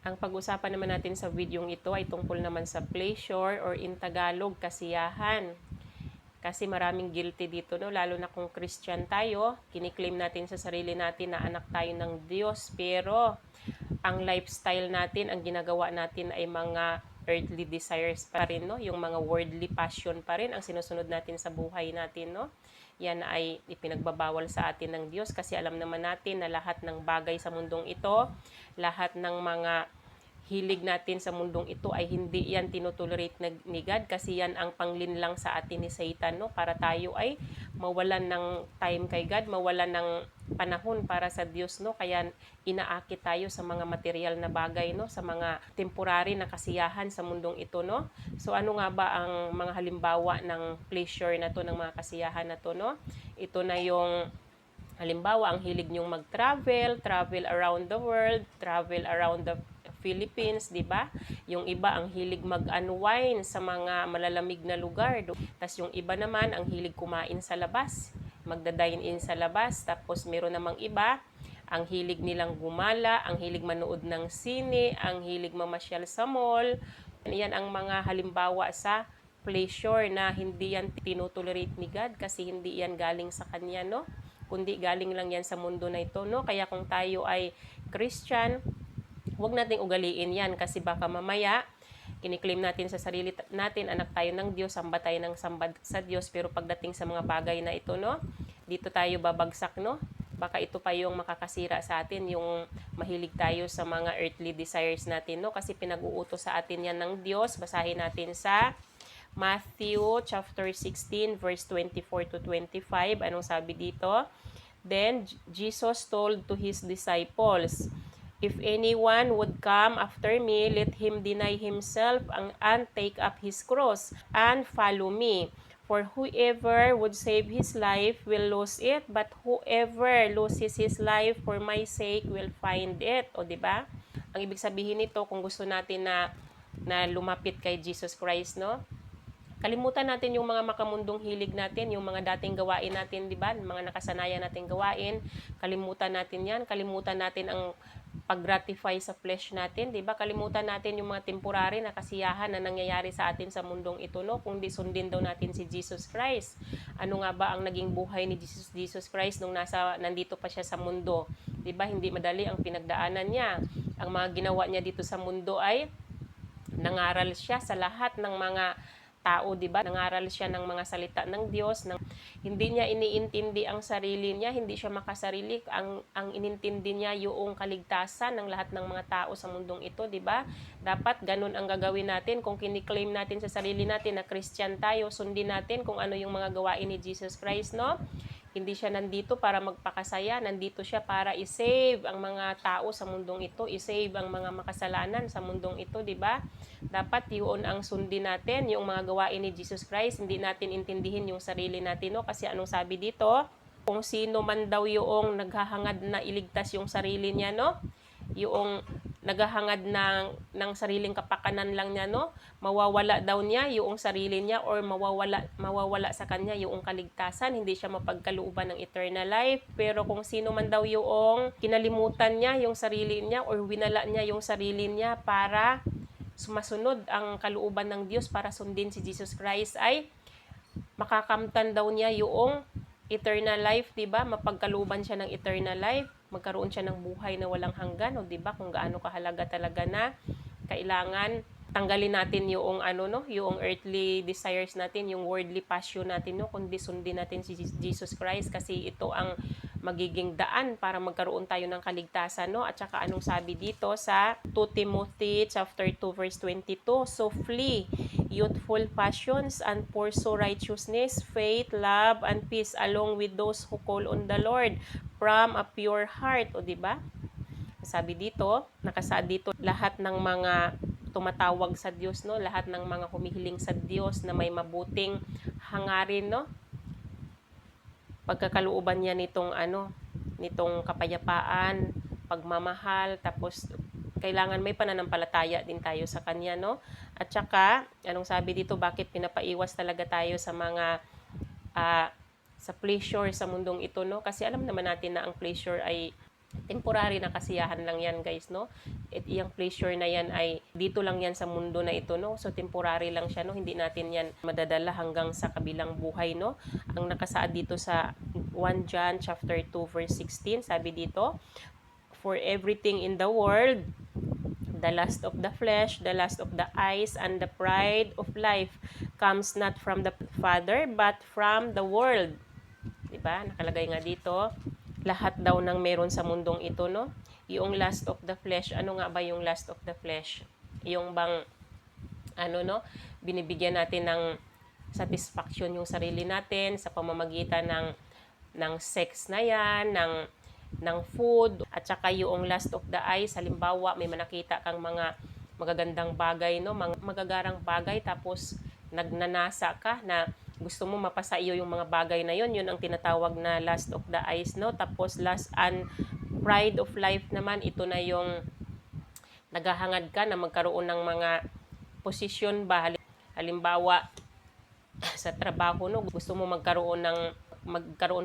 Ang pag-usapan naman natin sa videong ito ay tungkol naman sa pleasure or in Tagalog, kasiyahan. Kasi maraming guilty dito, no? Lalo na kung Christian tayo, kiniklaim natin sa sarili natin na anak tayo ng Diyos. Pero ang lifestyle natin, ang ginagawa natin ay mga earthly desires pa rin, no? Yung mga worldly passion pa rin ang sinusunod natin sa buhay natin, no? Yan ay ipinagbabawal sa atin ng Diyos kasi alam naman natin na lahat ng bagay sa mundong ito, lahat ng mga hilig natin sa mundong ito ay hindi yan tinotolerate ni God kasi yan ang panglinlang sa atin ni Satan, no? Para tayo ay mawalan ng time kay God, mawalan ng panahon para sa Diyos, no? Kaya inaakit tayo sa mga material na bagay, no? Sa mga temporary na kasiyahan sa mundong ito, no? So ano nga ba ang mga halimbawa ng pleasure na to, ng mga kasiyahan na to, no? Ito na yung halimbawa, ang hilig nyong mag-travel, travel around the world, travel around the Philippines, di ba? Yung iba ang hilig mag-unwind sa mga malalamig na lugar. Tapos yung iba naman ang hilig kumain sa labas, magda-dine-in sa labas. Tapos meron namang iba ang hilig nilang gumala, ang hilig manood ng sine, ang hilig mamasyal sa mall. Yan ang mga halimbawa sa pleasure na hindi yan tinotolerate ni God kasi hindi yan galing sa Kanya, no? Kundi galing lang yan sa mundo na ito, no? Kaya kung tayo ay Christian, huwag nating ugaliin yan kasi baka mamaya kiniklaim natin sa sarili natin, anak tayo ng Diyos, samba tayo ng samba sa Diyos, pero pagdating sa mga bagay na ito, no, dito tayo babagsak, no? Baka ito pa yung makakasira sa atin, yung mahilig tayo sa mga earthly desires natin, no? Kasi pinag-uutos sa atin yan ng Diyos. Basahin natin sa Matthew chapter 16 verse 24 to 25. Anong sabi dito? Then Jesus told to his disciples, "If anyone would come after me, let him deny himself and take up his cross and follow me. For whoever would save his life will lose it, but whoever loses his life for my sake will find it." O, di ba? Ang ibig sabihin nito, kung gusto natin na lumapit kay Jesus Christ, no? Kalimutan natin yung mga makamundong hilig natin, yung mga dating gawain natin, di ba? Mga nakasanayan nating gawain, kalimutan natin yan. Kalimutan natin ang pag-gratify sa flesh natin, di ba? Kalimutan natin yung mga temporary na kasiyahan na nangyayari sa atin sa mundong ito, no? Kung di sundin daw natin si Jesus Christ. Ano nga ba ang naging buhay ni Jesus Christ nung nandito pa siya sa mundo? Di ba? Hindi madali ang pinagdaanan niya. Ang mga ginawa niya dito sa mundo ay nangaral siya sa lahat ng mga tao, di ba? Nangaral siya ng mga salita ng Diyos, hindi niya iniintindi ang sarili niya, hindi siya makasarili. Ang inintindi niya yung kaligtasan ng lahat ng mga tao sa mundong ito, di ba? Dapat ganun ang gagawin natin. Kung kiniklaim natin sa sarili natin na Christian tayo, sundin natin kung ano yung mga gawain ni Jesus Christ, no? Hindi siya nandito para magpakasaya, nandito siya para i-save ang mga tao sa mundong ito, i-save ang mga makasalanan sa mundong ito, di ba? Dapat yun ang sundin natin, yung mga gawain ni Jesus Christ, hindi natin intindihin yung sarili natin, no? Kasi anong sabi dito? Kung sino man daw yung naghahangad na iligtas yung sarili niya, no? Yung naghahangad ng sariling kapakanan lang niya, no? Mawawala daw niya yung sarili niya or mawawala sa kanya yung kaligtasan, hindi siya mapagkalooban ng eternal life. Pero kung sino man daw yung kinalimutan niya yung sarili niya or winala niya yung sarili niya para sumasunod ang kalooban ng Diyos, para sundin si Jesus Christ, ay makakamtan daw niya yung eternal life, 'di ba? Mapagkalooban siya ng eternal life, magkaroon siya ng buhay na walang hanggan, o 'di ba? Kung gaano kahalaga talaga na kailangan tanggalin natin yung yung earthly desires natin, yung worldly passion natin, no, kundi sundin natin si Jesus Christ kasi ito ang magiging daan para magkaroon tayo ng kaligtasan, no? At saka anong sabi dito sa 2 Timothy chapter 2 verse 22, "So flee youthful passions and pursue righteousness, faith, love, and peace along with those who call on the Lord from a pure heart." O, di ba? Sabi dito, nakasaad dito, lahat ng mga tumatawag sa Diyos, no? Lahat ng mga humihiling sa Diyos na may mabuting hangarin, no? Pagkakalooban niya nitong kapayapaan, pagmamahal, tapos kailangan may pananampalataya din tayo sa Kanya, no? At saka, anong sabi dito, bakit pinapaiwas talaga tayo sa mga sa pleasure sa mundong ito, no? Kasi alam naman natin na ang pleasure ay Temporary na kasiyahan lang yan, guys, no? Iyang pleasure na yan ay dito lang yan sa mundo na ito, no? So temporary lang siya, no? Hindi natin yan madadala hanggang sa kabilang buhay, no? Ang nakasaad dito sa 1 John chapter 2 verse 16, sabi dito, for everything in the world, the lust of the flesh, the lust of the eyes, and the pride of life comes not from the Father, but from the world. Diba? Nakalagay nga dito, lahat daw ng meron sa mundong ito, no? Yung lust of the flesh, ano nga ba yung lust of the flesh? Yung bang, no? Binibigyan natin ng satisfaction yung sarili natin sa pamamagitan ng sex na yan, ng food, at saka yung lust of the eyes, halimbawa may manakita kang mga magagandang bagay, no? Magagarang bagay, tapos nagnanasa ka na gusto mo mapasa iyo yung mga bagay na yun ang tinatawag na lust of the eyes, no? Tapos lust and pride of life naman, ito na yung naghahangad ka na magkaroon ng mga posisyon ba, halimbawa sa trabaho, no? Gusto mo magkaroon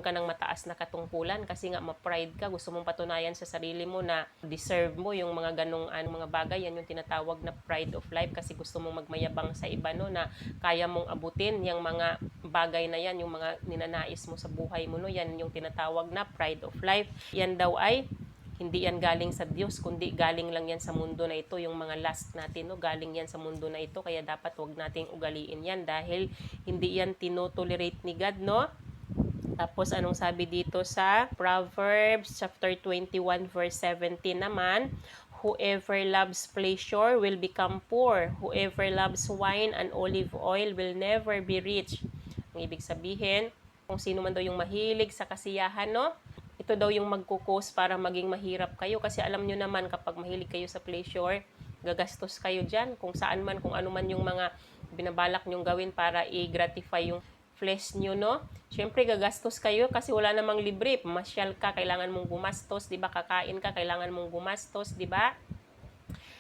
ka ng mataas na katungkulan kasi nga ma-pride ka, gusto mong patunayan sa sarili mo na deserve mo yung mga ganong mga bagay, yan yung tinatawag na pride of life, kasi gusto mong magmayabang sa iba, no, na kaya mong abutin yung mga bagay na yan, yung mga ninanais mo sa buhay mo, no, yan yung tinatawag na pride of life. Yan daw ay hindi yan galing sa Diyos, kundi galing lang yan sa mundo na ito, yung mga lust natin, no, galing yan sa mundo na ito, kaya dapat wag nating ugaliin yan dahil hindi yan tinotolerate ni God, no. Tapos anong sabi dito sa Proverbs chapter 21 verse 17 naman, whoever loves pleasure will become poor. Whoever loves wine and olive oil will never be rich. Ang ibig sabihin, kung sino man daw yung mahilig sa kasiyahan, no? Ito daw yung magkukos para maging mahirap kayo, kasi alam nyo naman kapag mahilig kayo sa pleasure, gagastos kayo dyan kung saan man, kung ano man yung mga binabalak nyong gawin para i-gratify yung flesh nyo, no? Siyempre, gagastos kayo kasi wala namang libre. Masyal ka, kailangan mong gumastos, di ba? Kakain ka, kailangan mong gumastos, di ba?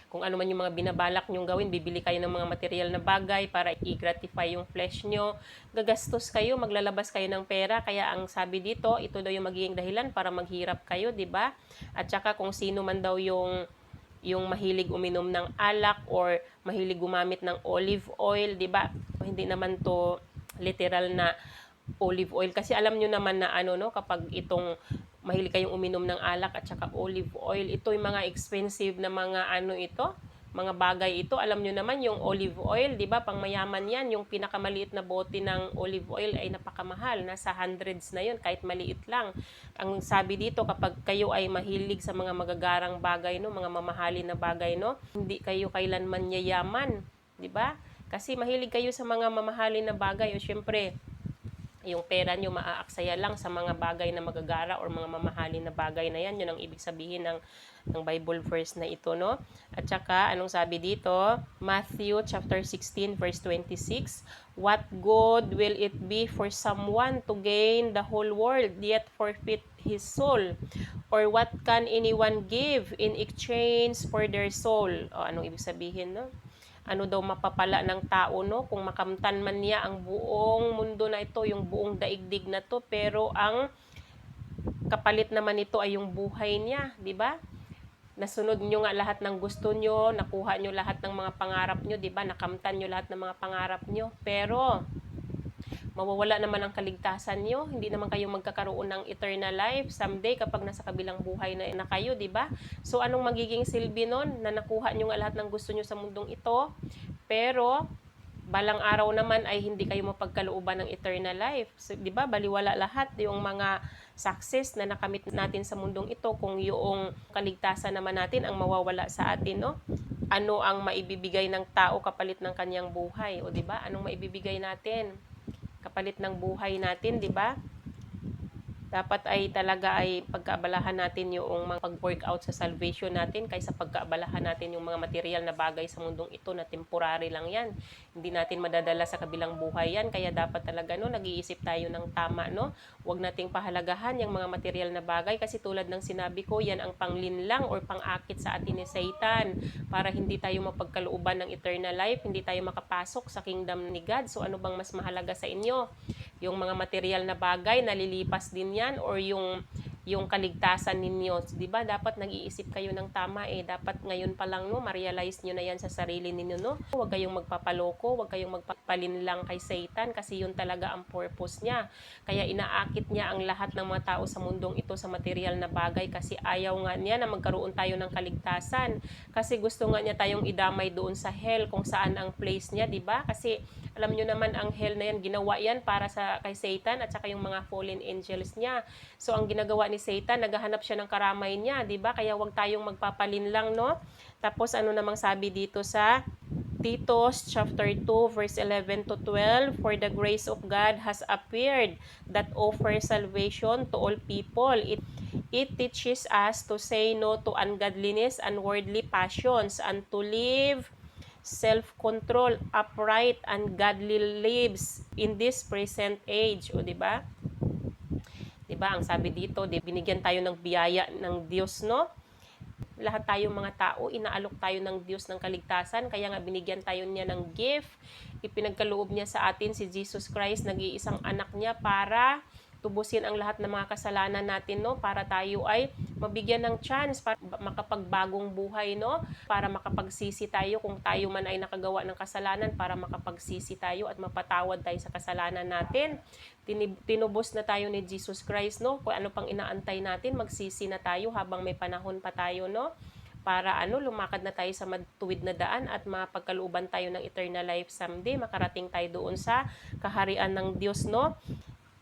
Kung ano man yung mga binabalak nyong gawin, bibili kayo ng mga material na bagay para i-gratify yung flesh nyo. Gagastos kayo, maglalabas kayo ng pera. Kaya ang sabi dito, ito daw yung magiging dahilan para maghirap kayo, di ba? At saka kung sino man daw yung mahilig uminom ng alak or mahilig gumamit ng olive oil, di ba? Hindi naman to literal na olive oil, kasi alam nyo naman na no, kapag itong mahilig kayong uminom ng alak at saka olive oil, ito yung mga expensive na mga ito, mga bagay ito. Alam nyo naman yung olive oil, di ba, pang mayaman yan, yung pinakamaliit na bote ng olive oil ay napakamahal, nasa hundreds na yun kahit maliit lang. Ang sabi dito, kapag kayo ay mahilig sa mga magagarang bagay, no, mga mamahalin na bagay, no, hindi kayo kailanman yayaman, di ba? Kasi mahilig kayo sa mga mamahalin na bagay, o syempre, yung pera nyo maaaksaya lang sa mga bagay na magagara or mga mamahalin na bagay na yan. Yun ang ibig sabihin ng Bible verse na ito, no? At saka, anong sabi dito? Matthew chapter 16 verse 26, what good will it be for someone to gain the whole world yet forfeit his soul? Or what can anyone give in exchange for their soul? O, anong ibig sabihin, no? Ano daw mapapala ng tao, no, kung makamtan man niya ang buong mundo na ito, yung buong daigdig na to, pero ang kapalit naman nito ay yung buhay niya, di ba? Nasunod nyo nga lahat ng gusto nyo, nakuha nyo lahat ng mga pangarap nyo, di ba? Nakamtan nyo lahat ng mga pangarap nyo, pero mawawala naman ang kaligtasan nyo, hindi naman kayo magkakaroon ng eternal life someday kapag nasa kabilang buhay na kayo, di ba? So anong magiging silbi nun na nakuha nyo nga lahat ng gusto nyo sa mundong ito, pero balang araw naman ay hindi kayo mapagkalooban ng eternal life. So, di ba? Baliwala lahat yung mga success na nakamit natin sa mundong ito kung yung kaligtasan naman natin ang mawawala sa atin, no? Ano ang maibibigay ng tao kapalit ng kanyang buhay? O di ba? Anong maibibigay natin kapalit ng buhay natin, di ba? Dapat ay talaga ay pagkaabalahan natin yung mga pag-workout sa salvation natin kaysa pagkaabalahan natin yung mga material na bagay sa mundong ito na temporary lang yan. Hindi natin madadala sa kabilang buhay yan. Kaya dapat talaga, no, nag-iisip tayo ng tama, no? Huwag nating pahalagahan yung mga material na bagay kasi tulad ng sinabi ko, yan ang panglinlang or pangakit sa atin ni Satan para hindi tayo mapagkalooban ng eternal life, hindi tayo makapasok sa kingdom ni God. So ano bang mas mahalaga sa inyo? Yung mga material na bagay, nalilipas din yan, or yung yung kaligtasan ninyo. 'Di ba? Dapat nag-iisip kayo ng tama dapat ngayon pa lang no, ma-realize niyo na 'yan sa sarili ninyo no. Huwag kayong magpapaloko, huwag kayong magpapalinlang kay Satan kasi yun talaga ang purpose niya. Kaya inaakit niya ang lahat ng mga tao sa mundong ito sa material na bagay kasi ayaw nga niya na magkaroon tayo ng kaligtasan. Kasi gusto nga niya tayong idamay doon sa hell kung saan ang place niya, 'di ba? Kasi alam niyo naman ang hell na yan, ginawa yan para sa kay Satan at saka yung mga fallen angels niya. So ang ginagawa ni Satan, naghahanap siya ng karamay niya, 'di ba? Kaya wag tayong magpapalinlang, no? Tapos ano namang sabi dito sa Titus chapter 2 verse 11 to 12, for the grace of God has appeared that offers salvation to all people. It teaches us to say no to ungodliness and worldly passions and to live self-control, upright, and godly lives in this present age. O, di ba? Di ba? Ang sabi dito, binigyan tayo ng biyaya ng Diyos, no? Lahat tayong mga tao, inaalok tayo ng Diyos ng kaligtasan, kaya nga binigyan tayo niya ng gift. Ipinagkaloob niya sa atin si Jesus Christ, nag-iisang anak niya para tubusin ang lahat ng mga kasalanan natin, no? Para tayo ay mabigyan ng chance para makapagbagong buhay, no? Para makapagsisi tayo kung tayo man ay nakagawa ng kasalanan, para makapagsisi tayo at mapatawad tayo sa kasalanan natin. Tinubos na tayo ni Jesus Christ, no? Kung ano pang inaantay natin, magsisi na tayo habang may panahon pa tayo, no? Para lumakad na tayo sa matuwid na daan at mapagkalooban tayo ng eternal life someday, makarating tayo doon sa kaharian ng Diyos, no?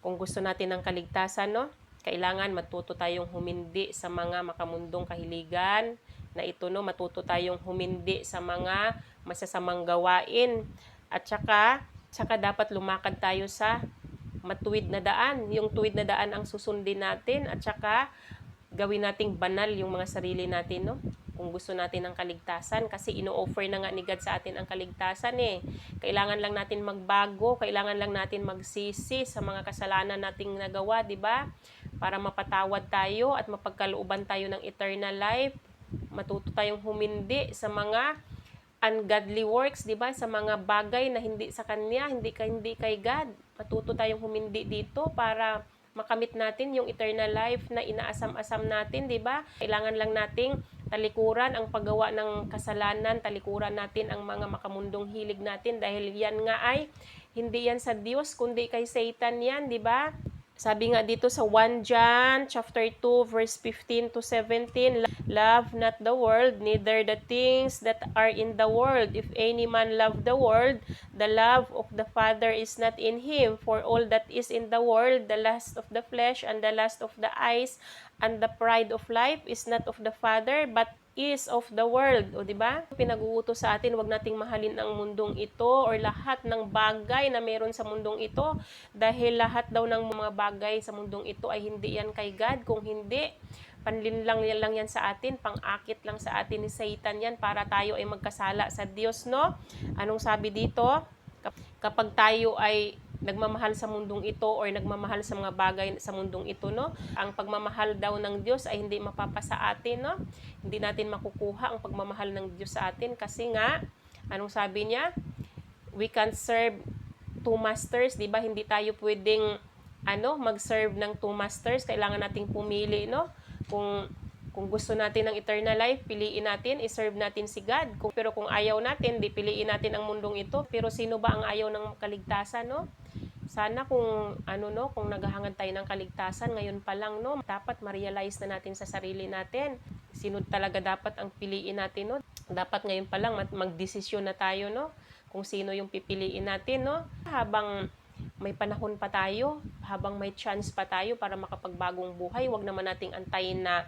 Kung gusto natin ng kaligtasan, no? Kailangan matuto tayong humindi sa mga makamundong kahiligan na ito, no? Matuto tayong humindi sa mga masasamang gawain. At saka dapat lumakad tayo sa matuwid na daan. Yung tuwid na daan ang susundin natin at saka gawin nating banal yung mga sarili natin, no? Kung gusto natin ng kaligtasan, kasi ino-offer na nga ni God sa atin ang kaligtasan Kailangan lang natin magbago, kailangan lang natin magsisi sa mga kasalanan nating nagawa, 'di ba? Para mapatawad tayo at mapagkalooban tayo ng eternal life. Matuto tayong humindi sa mga ungodly works, 'di ba? Sa mga bagay na hindi sa kanya, hindi kay God. Matuto tayong humindi dito para makamit natin yung eternal life na inaasam-asam natin, 'di ba? Kailangan lang nating talikuran ang paggawa ng kasalanan, talikuran natin ang mga makamundong hilig natin dahil yan nga ay hindi yan sa Diyos kundi kay Satan yan, 'di ba? Sabi nga dito sa 1 John chapter 2 verse 15 to 17, love not the world, neither the things that are in the world. If any man love the world, the love of the Father is not in him. For all that is in the world, the lust of the flesh and the lust of the eyes and the pride of life is not of the Father, but is of the world. O, di ba? Pinag-uutos sa atin, wag nating mahalin ang mundong ito or lahat ng bagay na meron sa mundong ito dahil lahat daw ng mga bagay sa mundong ito ay hindi yan kay God. Kung hindi, panlinlang lang yan sa atin, pang-akit lang sa atin ni Satan yan para tayo ay magkasala sa Diyos, no? Anong sabi dito? Kapag tayo ay nagmamahal sa mundong ito or nagmamahal sa mga bagay sa mundong ito, no? Ang pagmamahal daw ng Diyos ay hindi mapapasa atin, no? Hindi natin makukuha ang pagmamahal ng Diyos sa atin kasi nga, anong sabi niya? We can't serve two masters, 'di ba? Hindi tayo pwedeng mag-serve ng two masters. Kailangan nating pumili, no? Kung gusto natin ng eternal life, piliin natin, i-serve natin si God. Pero kung ayaw natin, di piliin natin ang mundong ito. Pero sino ba ang ayaw ng kaligtasan, no? Sana kung kung naghahangad tayo ng kaligtasan ngayon pa lang, no, dapat ma-realize na natin sa sarili natin. Sino talaga dapat ang piliin natin, no? Dapat ngayon pa lang magdesisyon na tayo, no? Kung sino yung pipiliin natin, no? Habang may panahon pa tayo, habang may chance pa tayo para makapagbagong buhay, wag naman nating antayin na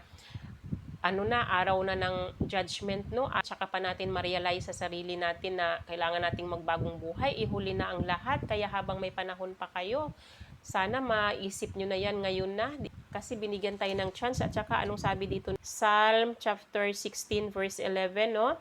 araw na ng judgment, no? At saka pa natin ma-realize sa sarili natin na kailangan nating magbagong buhay, ihuli na ang lahat. Kaya habang may panahon pa kayo, sana maisip nyo na yan ngayon na. Kasi binigyan tayo ng chance. At saka anong sabi dito? Psalm chapter 16 verse 11, no?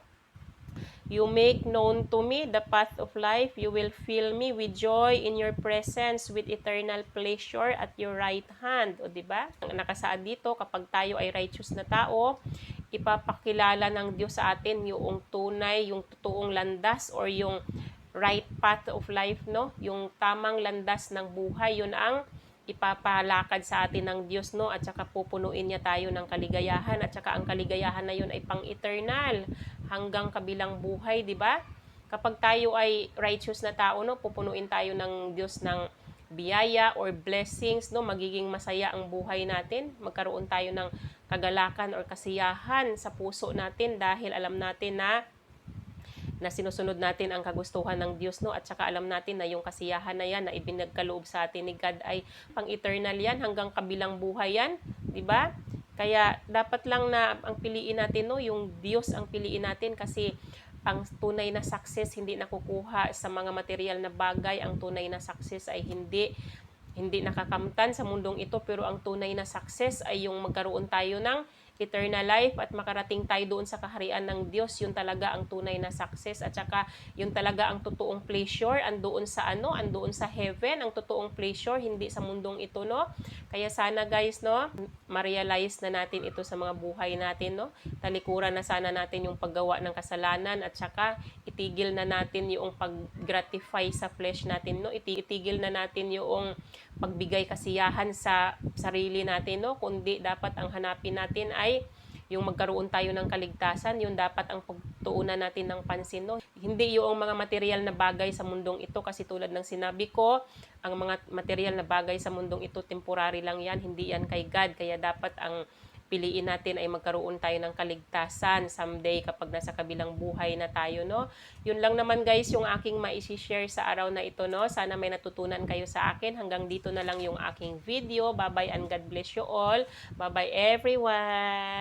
You make known to me the path of life. You will fill me with joy in your presence, with eternal pleasure at your right hand. O, diba? Nakasaad dito, kapag tayo ay righteous na tao, ipapakilala ng Diyos sa atin yung tunay, yung totoong landas or yung right path of life, no? Yung tamang landas ng buhay, yun ang ipapalakad sa atin ng Diyos, no? At saka pupunuin niya tayo ng kaligayahan, at saka ang kaligayahan na yun ay pang-eternal hanggang kabilang buhay, di ba? Kapag tayo ay righteous na tao, no, pupunuin tayo ng Diyos ng biyaya or blessings, no, magiging masaya ang buhay natin, magkaroon tayo ng kagalakan or kasiyahan sa puso natin dahil alam natin na sinusunod natin ang kagustuhan ng Diyos, no? At saka alam natin na yung kasiyahan na yan na ibinagkaloob sa atin ni God ay pang-eternal yan, hanggang kabilang buhay yan, di ba? Kaya dapat lang na ang piliin natin, no, yung Diyos ang piliin natin, kasi ang tunay na success hindi nakukuha sa mga material na bagay. Ang tunay na success ay hindi nakakamtan sa mundong ito, pero ang tunay na success ay yung magkaroon tayo ng eternal life at makarating tayo doon sa kaharian ng Diyos. Yun talaga ang tunay na success, at saka yun talaga ang totoong pleasure, andoon sa heaven, ang totoong pleasure, hindi sa mundong ito, no? Kaya sana guys, no, ma-realize na natin ito sa mga buhay natin, no? Talikuran na sana natin yung paggawa ng kasalanan, at saka itigil na natin yung pag-gratify sa flesh natin, no? Itigil na natin yung pagbigay kasiyahan sa sarili natin, no? Kundi dapat ang hanapin natin ay yung magkaroon tayo ng kaligtasan. Yun dapat ang pagtuunan natin ng pansin, no? Hindi yung mga material na bagay sa mundong ito, kasi tulad ng sinabi ko, ang mga material na bagay sa mundong ito temporary lang yan, hindi yan kay God. Kaya dapat ang piliin natin ay magkaroon tayo ng kaligtasan someday kapag nasa kabilang buhay na tayo, no? Yun lang naman guys yung aking ma-share sa araw na ito, no? Sana may natutunan kayo sa akin. Hanggang dito na lang yung aking video. Bye-bye and God bless you all. Bye-bye everyone!